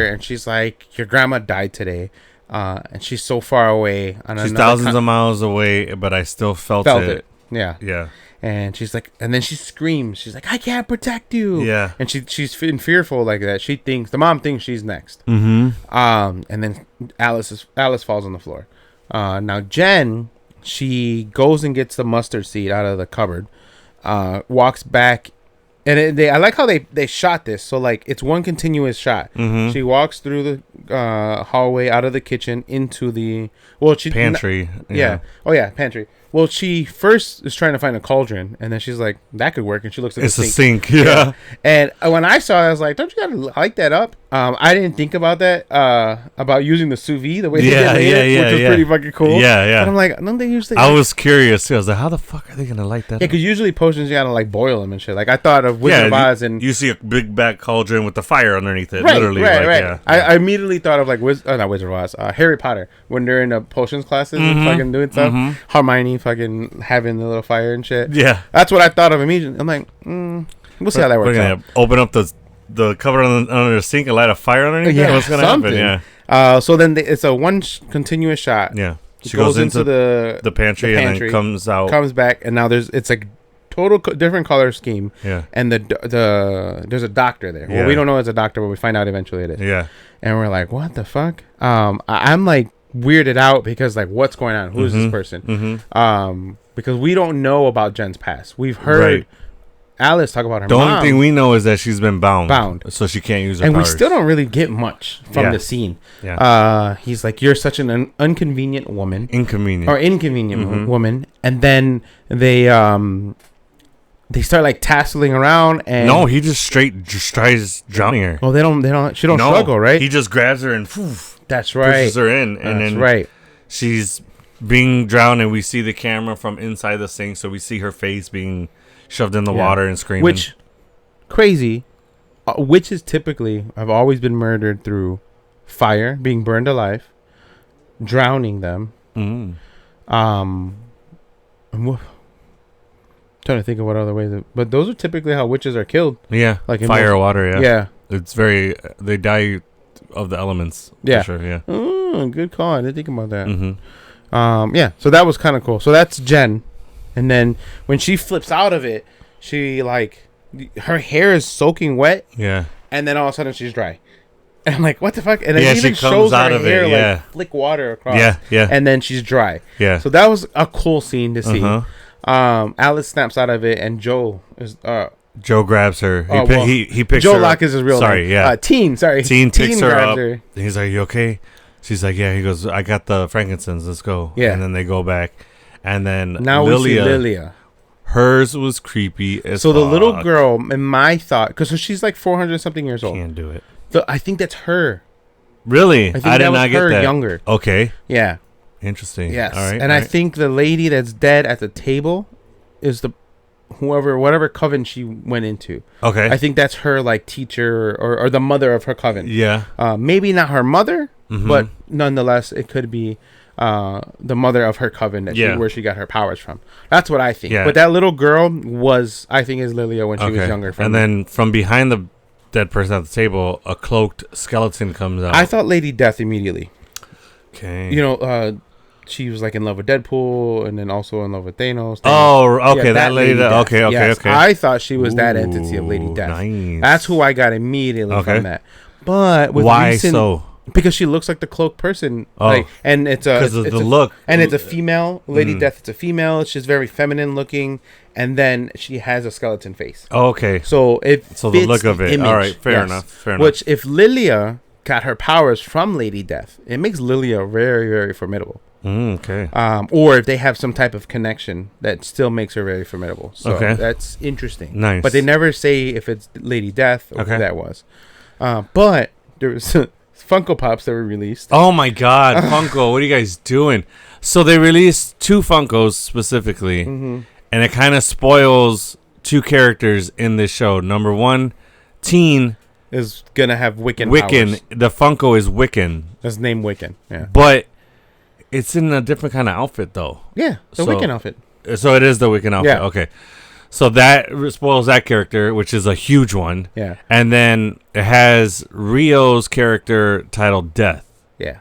and she's like, "Your grandma died today." And she's so far away. She's thousands of miles away, but I still felt it. Yeah. Yeah. And she's like, and then she screams. She's like, "I can't protect you." Yeah. And she's fearful like that. The mom thinks she's next. Mm-hmm. And then Alice falls on the floor. Now Jen, she goes and gets the mustard seed out of the cupboard. Walks back. And I like how they shot this. So, like, it's one continuous shot. Mm-hmm. She walks through the hallway out of the kitchen into the... pantry. Yeah. Oh, yeah, pantry. Well, she first is trying to find a cauldron, and then she's like, that could work. And she looks at the sink. It's a sink, yeah. And when I saw it, I was like, don't you got to light that up? I didn't think about that, about using the sous vide, the way they did later, which was pretty fucking cool. Yeah, yeah. And I'm like, don't they usually... I was curious, too. I was like, how the fuck are they going to light that up? Yeah, because usually potions, you got to, like, boil them and shit. Like, I thought of Wizard of Oz and... You see a big back cauldron with the fire underneath it, right, literally. Right, like, right. Yeah. I immediately thought of, like, not Wizard of Oz, Harry Potter, when they're in the potions classes and fucking doing stuff. Hermione fucking having the little fire and shit. Yeah. That's what I thought of immediately. I'm like, we'll see how that works out. Open up the cover under the sink and light a fire underneath it? What's going to happen? Yeah. So then it's a continuous shot. Yeah. She goes into the pantry and then comes back, and now it's like total different color scheme. Yeah. And there's a doctor there. Well, we don't know it's a doctor, but we find out eventually it is. Yeah. And we're like, what the fuck? I'm like weirded out because like what's going on? Who's this person? Because we don't know about Jen's past. We've heard Alice talk about her mom. The only thing we know is that she's been bound. So she can't use her powers. And we still don't really get much from the scene. Yeah. He's like, you're such an inconvenient woman. Inconvenient woman. And then they start like tasseling around, and no, he just tries drowning her. Oh, she don't struggle, right? He just grabs her and that's right. Pushes her in, and then she's being drowned, and we see the camera from inside the sink, so we see her face being shoved in the water and screaming. Which, crazy, witches typically have always been murdered through fire, being burned alive, drowning them. Trying to think of what other ways, but those are typically how witches are killed. Yeah, like fire, water. Yeah, it's they die of the elements. Yeah, for sure. Yeah. Good call. I didn't think about that. Yeah. So that was kind of cool. So that's Jen, and then when she flips out of it, she like her hair is soaking wet. Yeah. And then all of a sudden she's dry. And I'm like, what the fuck? And it even shows her hair like flick water across. Yeah. And then she's dry. Yeah. So that was a cool scene to see. Alice snaps out of it, and Joe grabs her. He picks Joe her Locke is his real name. Yeah. Teen picks her up. Her. He's like, you okay? She's like, yeah. He goes, I got the frankincense. Let's go. Yeah. And then they go back. And then now we see Lilia. Hers was creepy as So the little girl, in my thought, because she's like 400-something years old. Can't do it. I think that's her. Really? I did not get that. Younger. Okay. Yeah. Interesting. Yes. All right. And I think the lady that's dead at the table is whatever coven she went into. Okay. I think that's her like teacher or the mother of her coven. Yeah. Maybe not her mother, but nonetheless, it could be the mother of her coven where she got her powers from. That's what I think. Yeah. But that little girl I think is Lilia when she was younger. And then from behind the dead person at the table, a cloaked skeleton comes out. I thought Lady Death immediately. Okay. You know, she was like in love with Deadpool and then also in love with Thanos. Oh, okay, yeah, that lady. Okay. Yes, I thought she was that entity of Lady Death. Nice. That's who I got immediately from that. But with why so? Because she looks like the cloaked person. And it's because of the look. And it's a female. Lady Death, it's a female. It's just very feminine looking. And then she has a skeleton face. Oh, okay. So the look of it. All right, fair enough. Which if Lilia got her powers from Lady Death, it makes Lilia very, very formidable. Okay. Or if they have some type of connection that still makes her very formidable. So that's interesting. Nice. But they never say if it's Lady Death or who that was. But there was Funko Pops that were released. Oh my God, Funko! What are you guys doing? So they released 2 Funkos specifically, and it kind of spoils 2 characters in this show. Number 1, Teen is gonna have Wiccan powers. The Funko is Wiccan. His name Wiccan. Yeah. But it's in a different kind of outfit, though. Yeah, the Wiccan outfit. So it is the Wiccan outfit. Yeah. Okay. So that spoils that character, which is a huge one. Yeah. And then it has Rio's character titled Death. Yeah.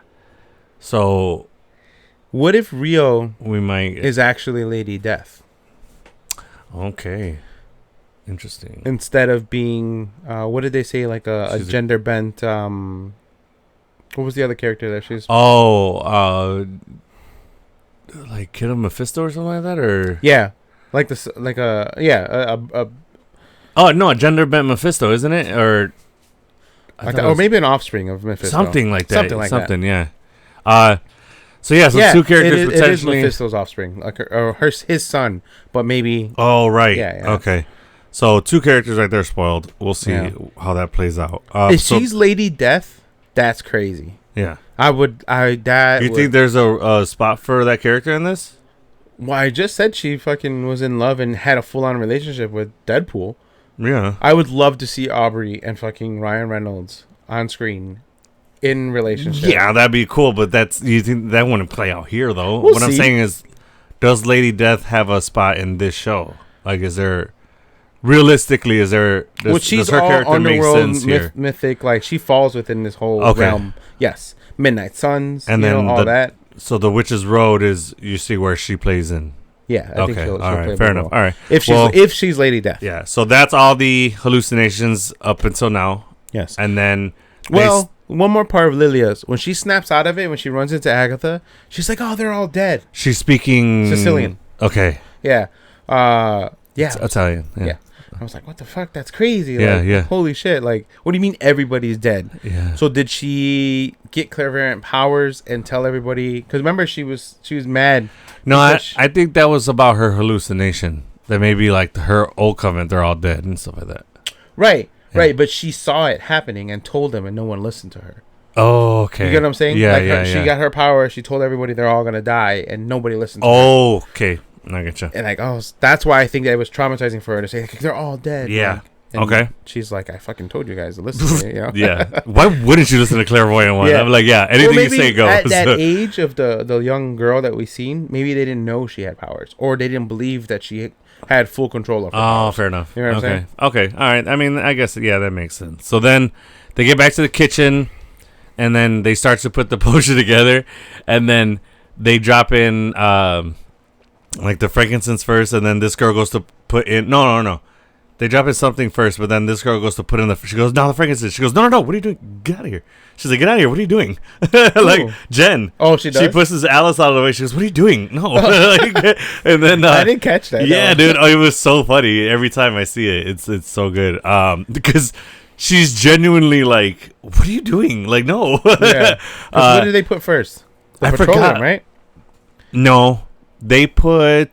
So what if Rio is actually Lady Death? Okay. Interesting. Instead of being, what did they say, like a gender bent, what was the other character that she's? Like Kid of Mephisto or something like that, or yeah, like this, like a oh no, a gender bent Mephisto, isn't it? Or or maybe an offspring of Mephisto, something like that, something yeah. So 2 characters potentially. It is Mephisto's offspring, like his son, but maybe. Oh right, yeah. Okay. So 2 characters right there spoiled. We'll see how that plays out. If she's Lady Death, that's crazy. Yeah. You think there's a spot for that character in this? Well, I just said she fucking was in love and had a full-on relationship with Deadpool. Yeah. I would love to see Aubrey and fucking Ryan Reynolds on screen in relationship. Yeah, that'd be cool, but you think that wouldn't play out here, though? We'll what see. I'm saying is, does Lady Death have a spot in this show? Like, is there... Realistically, does her character make sense here? Mythic, like she falls within this whole realm. Yes, Midnight Suns, and then all that. So the Witch's Road is you see where she plays in. Yeah, I think she'll play fair enough. All right, if she's Lady Death. Yeah, so that's all the hallucinations up until now. Yes, and then one more part of Lilia's when she snaps out of it when she runs into Agatha, she's like, "Oh, they're all dead." She's speaking Sicilian. Okay. Yeah. Yeah. It's Italian. Yeah. I was like, what the fuck? That's crazy. Yeah. Holy shit. Like, what do you mean everybody's dead? Yeah. So did she get clairvoyant powers and tell everybody? Because remember, she was mad. No, I think that was about her hallucination. That maybe like her old covenant, they're all dead and stuff like that. Right. Yeah. Right. But she saw it happening and told them and no one listened to her. Oh, okay. You get what I'm saying? Yeah, She got her power. She told everybody they're all going to die and nobody listened to her. Okay. I get you. And like, that's why I think that it was traumatizing for her to say like, they're all dead. Yeah. Like, okay. She's like, I fucking told you guys to listen to me. You know? Yeah. Why wouldn't you listen to clairvoyant one? I'm like, anything you say goes. At that age of the young girl that we seen, maybe they didn't know she had powers, or they didn't believe that she had full control of her powers. Fair enough. You know what I'm saying? Okay. All right. I mean, I guess that makes sense. So then they get back to the kitchen, and then they start to put the potion together, and then they drop in. Like the frankincense first, and then this girl goes to put in. No. They drop in something first, but then this girl goes to put in she goes, no, the frankincense. She goes, no. What are you doing? Get out of here. She's like, get out of here. What are you doing? Like Jen. Oh, she does? She pushes Alice out of the way. She goes, what are you doing? No. And then I didn't catch that. Yeah, dude. Oh, it was so funny. Every time I see it, it's so good. Because she's genuinely like, what are you doing? Like, no. Yeah. What did they put first? I forgot. Right? No. They put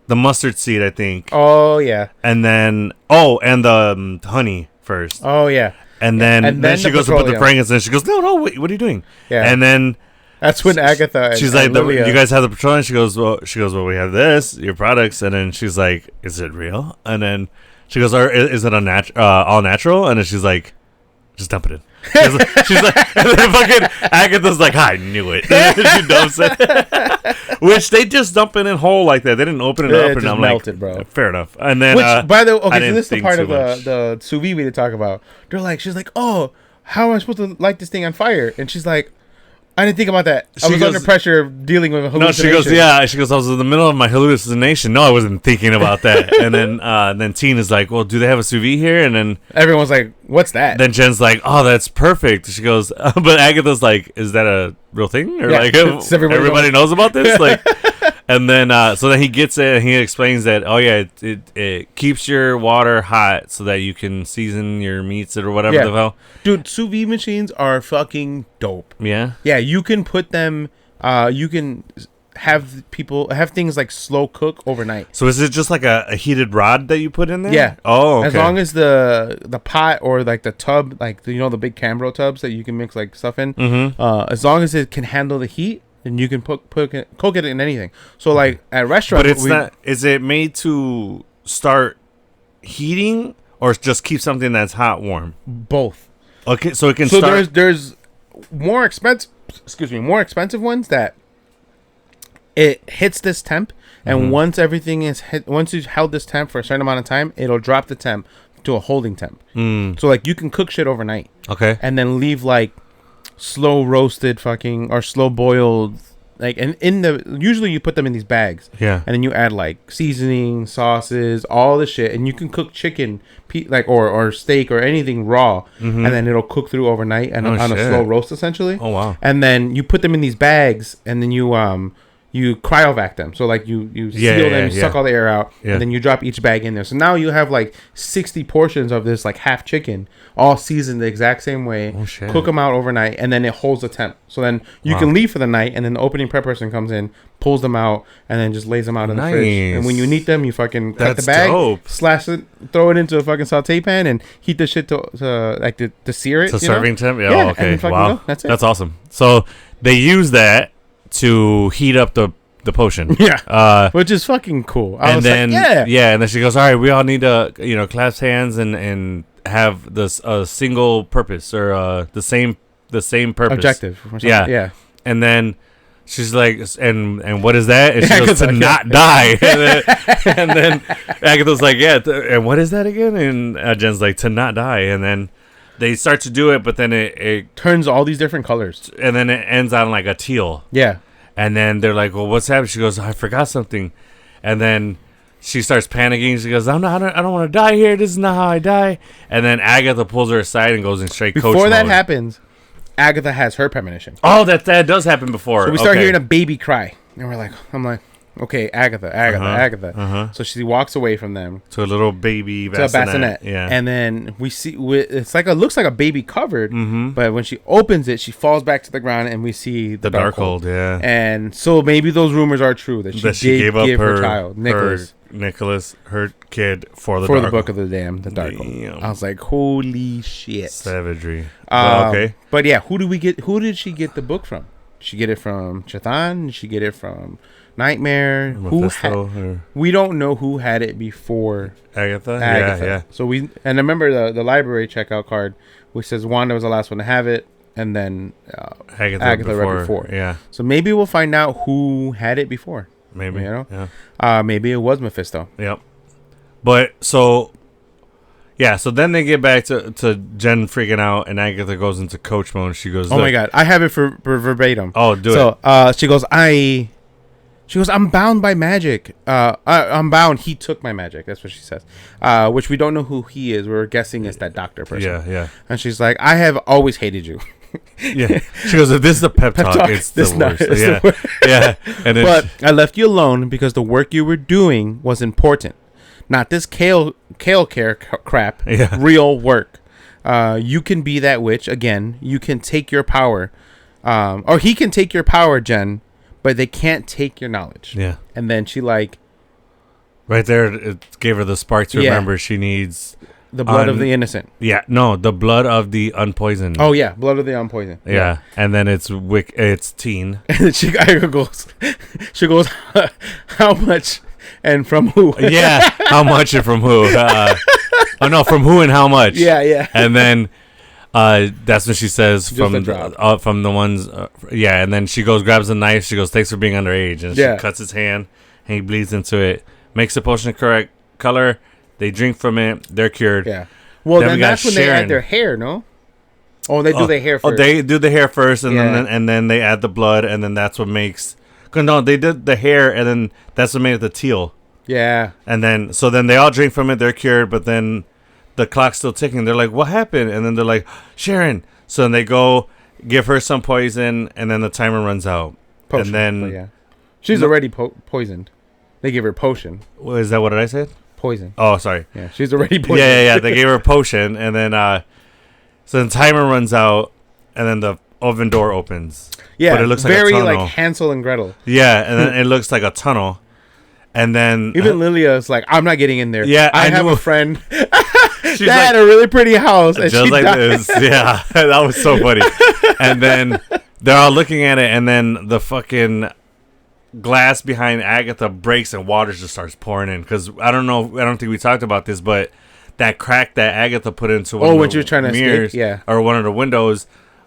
the mustard seed, I think. Oh, yeah. And then, and the honey first. Oh, yeah. And then she goes to put the frankincense, and she goes, no, wait, what are you doing? Yeah. And then that's when Agatha. She's like, you guys have the petroleum. She goes, well, we have this, your products. And then she's like, is it real? And then she goes, is it all natural? And then she's like, just dump it in. She's like, and then fucking Agatha's like, I knew it. She dumps it. Which they just dump it in whole like that. They didn't open it up, and I'm melted, like, bro. Fair enough. And then, by the way, so this is the part of the sous vide we did talk about. They're like, she's like, oh, how am I supposed to light this thing on fire? And she's like, I didn't think about that. I was under pressure of dealing with a hallucination. No, she goes, I was in the middle of my hallucination. No, I wasn't thinking about that. And then Teen is like, well, do they have a sous vide here? And then everyone's like, what's that? Then Jen's like, oh, that's perfect. She goes, but Agatha's like, is that a real thing? Or like, everybody knows about this? Like, and then, so then he gets it and he explains that, oh yeah, it keeps your water hot so that you can season your meats or whatever the hell. Dude, sous vide machines are fucking dope. Yeah? Yeah, you can put them you can have things like slow cook overnight. So is it just like a heated rod that you put in there? Yeah. Oh, okay. As long as the pot or like the tub, like the big Cambro tubs that you can mix like stuff in, as long as it can handle the heat, then you can cook it in anything. So like at restaurants, but it's not. Is it made to start heating or just keep something that's hot warm? Both. Okay, so it can. So there's more expensive ones that it hits this temp, and once everything is once you've held this temp for a certain amount of time, it'll drop the temp to a holding temp. So like you can cook shit overnight. Okay. And then leave like slow roasted or slow boiled, like, and usually you put them in these bags. Yeah. And then you add like seasoning, sauces, all the shit, and you can cook chicken or steak or anything raw, and then it'll cook through overnight and on a slow roast essentially. Oh wow. And then you put them in these bags, and then you cryovac them. So like you seal them, you suck all the air out, and then you drop each bag in there. So now you have like 60 portions of this like half chicken, all seasoned the exact same way. Oh shit. Cook them out overnight, and then it holds the temp. So then you can leave for the night, and then the opening prep person comes in, pulls them out, and then just lays them out in the fridge. And when you need them, you fucking cut the bag, slash it, throw it into a fucking saute pan, and heat the shit to sear it. To serving temp? Yeah, yeah, okay. Wow. That's it. That's awesome. So they use that to heat up the potion. Yeah. Which is fucking cool. And then she goes, all right, we all need to clasp hands and have this single purpose or the same purpose. Objective. Yeah. And then she's like, and what is that? And she goes, to not die. And then Agatha's like, yeah, and what is that again? And Jen's like, to not die. And then they start to do it, but then it turns all these different colors. And then it ends on like a teal. Yeah. And then they're like, well, what's happening? She goes, I forgot something. And then she starts panicking. She goes, I don't want to die here. This is not how I die. And then Agatha pulls her aside and goes in straight coach mode. Before that happens, Agatha has her premonition. Oh, that does happen before. So we start hearing a baby cry. And I'm like, okay, Agatha. So she walks away from them to a little baby bassinet. Yeah. And then we see it looks like a baby covered, but when she opens it, she falls back to the ground, and we see the Darkhold. Yeah. And so maybe those rumors are true that she gave up her child, Nicholas, her kid, for the Book of the Darkhold. I was like, holy shit, savagery. Okay. But yeah, who did she get the book from? Did she get it from Chthon? Did she get it from Nightmare? We don't know who had it before Agatha. Yeah. So I remember the library checkout card, which says Wanda was the last one to have it, and then Agatha right before. Yeah. So maybe we'll find out who had it before. Maybe. Yeah. Maybe it was Mephisto. Yep. But so. Yeah, so then they get back to Jen freaking out, and Agatha goes into coach mode. She goes, "Oh my god, I have it for verbatim." Oh, do it. So she goes, I'm bound by magic. I'm bound. He took my magic. That's what she says. Which we don't know who he is. We're guessing it's that doctor person. Yeah. And she's like, I have always hated you. Yeah. She goes, if this is the pep talk, it's the worst. Yeah. And then but I left you alone because the work you were doing was important. Not this kale care crap. Yeah. Real work. You can be that witch again. You can take your power, or he can take your power, Jen. But they can't take your knowledge. Yeah. And then she like, right there, it gave her the spark to remember she needs the blood of the innocent. Yeah. No, the blood of the unpoisoned. Oh yeah, blood of the unpoisoned. Yeah. And then it's teen. And then she goes, how much? And from who? Yeah, how much and from who? From who and how much? Yeah. And then that's when she says from the ones. And then she goes, grabs a knife. She goes, thanks for being underage, and she cuts his hand, and he bleeds into it. Makes the potion correct color. They drink from it. They're cured. Yeah. Well, then that's when they add their hair, no? Oh, they do their hair first. Oh, they do the hair first, and then they add the blood, and then that's what makes. No, they did the hair, and then that's what made it the teal. Yeah. And then, they all drink from it. They're cured, but then the clock's still ticking. They're like, what happened? And then they're like, Sharon. So then they go give her some poison, and then the timer runs out. Potion, and then she's already poisoned. They give her potion. Is that what I said? Poison. Oh, sorry. Yeah, she's already poisoned. Yeah. They gave her a potion, and then so the timer runs out, and then oven door opens. Yeah, but it looks very like a tunnel. like Hansel and Gretel. Yeah, and then it looks like a tunnel. And then even Lilia's like, I'm not getting in there. Yeah, I have a friend that had a really pretty house, and just she like died. this. Yeah, that was so funny. And then they're all looking at it, and then the fucking glass behind Agatha breaks, and water just starts pouring in. Because I don't think we talked about this, but that crack that Agatha put into one when of you were the trying to mirrors, escape, or one of the windows,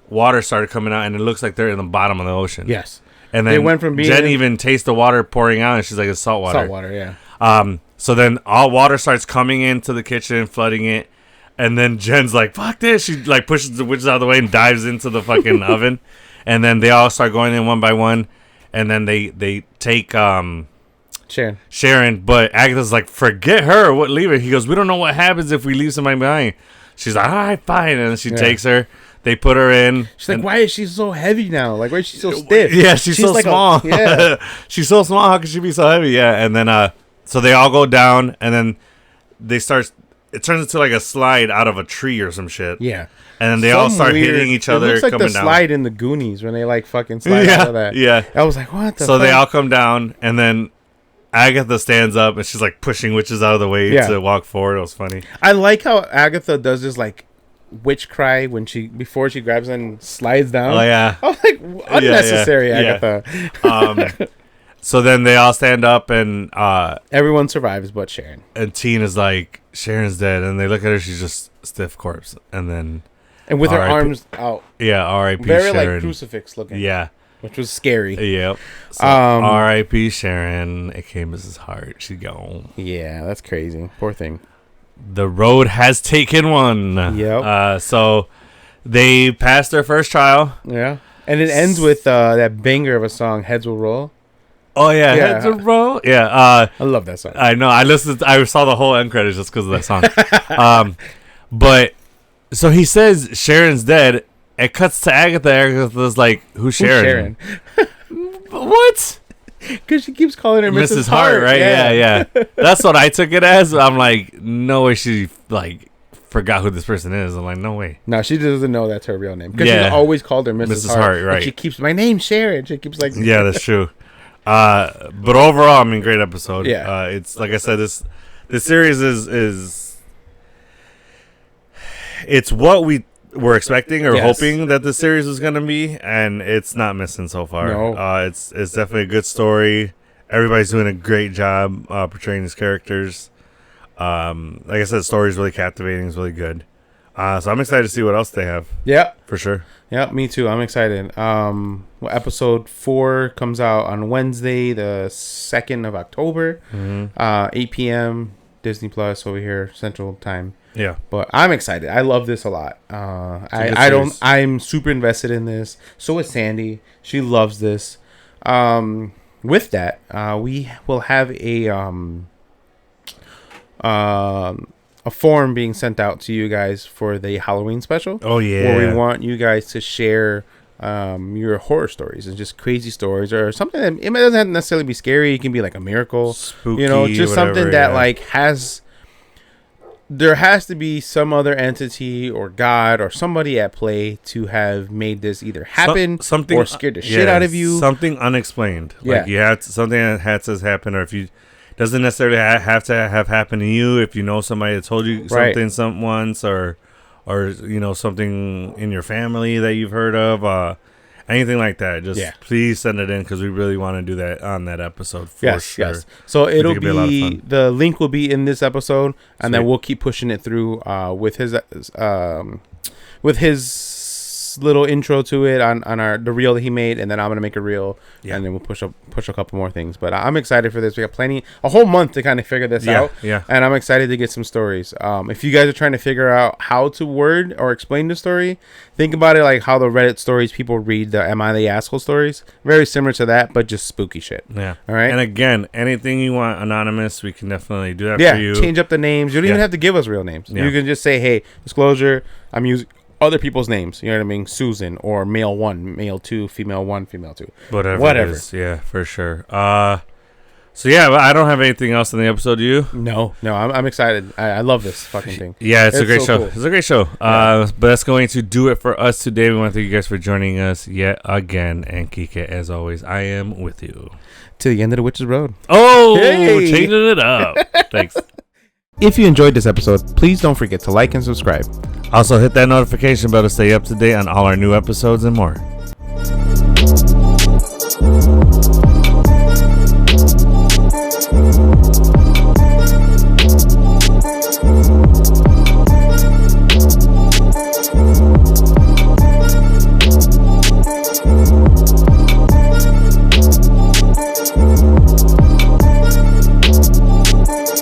water started coming out, and it looks like they're in the bottom of the ocean. Yes. And then they went from being Jen even tastes the water pouring out, and she's like, it's salt water. Salt water, yeah. So then all water starts coming into the kitchen, flooding it, and then Jen's like, "Fuck this!" She like pushes the witches out of the way and dives into the fucking oven, and then they all start going in one by one, and then they take Sharon, but Agatha's like, "Forget her, leave it." He goes, "We don't know what happens if we leave somebody behind." She's like, "All right, fine," and then she takes her. They put her in. She's like, why is she so heavy now? Like, why is she so stiff? Yeah, she's so like small. Yeah. She's so small. How could she be so heavy? Yeah. And then, so they all go down, and then it turns into like a slide out of a tree or some shit. Yeah. And then they all start hitting each other. It looks like coming the down. slide in the Goonies when they like fucking slide out of that. Yeah. I was like, what the So fuck? they all come down, and then Agatha stands up, and she's like pushing witches out of the way to walk forward. It was funny. I like how Agatha does this like witch cry before she grabs and slides down. Oh yeah. I was like, unnecessary, Agatha. So then they all stand up, and everyone survives but Sharon. And Teen is like, Sharon's dead, and they look at her, she's just stiff corpse, and with her arms out. Yeah, R.I.P. Very Sharon. like crucifix looking. Yeah. Which was scary. Yep. So, R.I.P. Sharon. It came as his heart. She's gone. Yeah, that's crazy. Poor thing. The road has taken one. Yep. So they passed their first trial. Yeah. And it ends with that banger of a song, Heads Will Roll. Oh, yeah. Heads Will Roll. Yeah. I love that song. I know. I saw the whole end credits just because of that song. But so he says Sharon's dead. It cuts to Agatha. Agatha's like, who's Sharon? What? Because she keeps calling her Mrs. Hart, right? Yeah. That's what I took it as. I'm like, no way she like forgot who this person is. I'm like, no way. No, she doesn't know that's her real name. Because she's always called her Mrs. Hart, right? And she keeps, my name's Sharon. She keeps like, yeah, that's true. But overall, I mean, great episode. Yeah. It's like I said, this series is it's what we were expecting or hoping that the series was going to be, and it's not missing so far. No. It's definitely a good story. Everybody's doing a great job portraying these characters. Like I said, the story's really captivating. It's really good. So I'm excited to see what else they have. Yeah. For sure. Yeah, me too. I'm excited. Episode 4 comes out on Wednesday, the 2nd of October, 8 p.m. Disney Plus over here, Central Time. Yeah, but I'm excited. I love this a lot. I'm super invested in this. So is Sandy. She loves this. With that, we will have a form being sent out to you guys for the Halloween special. Oh yeah, where we want you guys to share your horror stories and just crazy stories or something that it doesn't necessarily be scary. It can be like a miracle, spooky, just whatever, something that like has. There has to be some other entity or God or somebody at play to have made this either happen something or scared the shit out of you. Something unexplained. Like you had something that had to happen, or if you doesn't necessarily have to have happened to you. If you know somebody that told you something once, or something in your family that you've heard of, anything like that, just please send it in because we really want to do that on that episode for sure. Yes. So it'll be the link will be in this episode, and then we'll keep pushing it through with his little intro to it on the reel that he made, and then I'm gonna make a reel, and then we'll push a couple more things. But I'm excited for this. We got a whole month to kind of figure this out, and I'm excited to get some stories. If you guys are trying to figure out how to word or explain the story, think about it like how the Reddit stories people read the "Am I the Asshole" stories, very similar to that, but just spooky shit. Yeah. All right. And again, anything you want anonymous, we can definitely do that for you. Change up the names. You don't even have to give us real names. You can just say, "Hey, disclosure, I'm using other people's names." You know what I mean? Susan or male 1, male 2, female 1, female 2. Whatever. It is. Yeah, for sure. So yeah, I don't have anything else in the episode. Do you? No, I'm excited. I love this fucking thing. Yeah, it's a great show. Cool. It's a great show. Yeah. But that's going to do it for us today. We want to thank you guys for joining us yet again. And Kike, as always, I am with you to the end of the Witch's Road. Oh, changing it up. Thanks. If you enjoyed this episode, please don't forget to like and subscribe. Also, hit that notification bell to stay up to date on all our new episodes and more.